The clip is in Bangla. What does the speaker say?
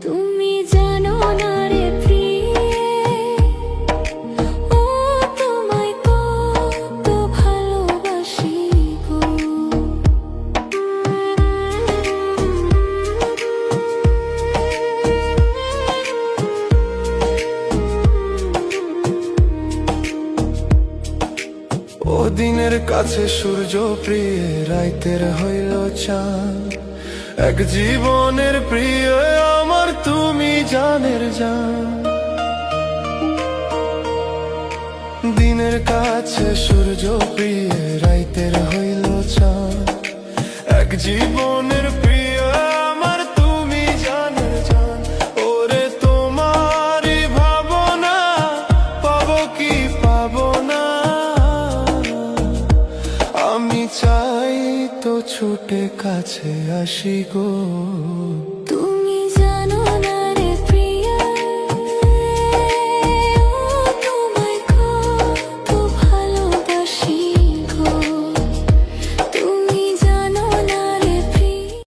তুমি জানো না রে প্রিয়ে, ও তোমায় কত ভালোবাসি গো। ও দিনের কাছে সূর্য প্রিয়, রাইতের হইল চাঁদ। এক জীবনের প্রিয় আমার তুমি জানের জান। দিনের কাছে সূর্য প্রিয়, রাইতের হইল চাঁদ। এক জীবনের প্রিয় আমার তুমি জানের জান। ওরে তোমারই ভাবনা পাবো কি পাবো না, আমি চাই তো ছুটে কাছে আসি গো।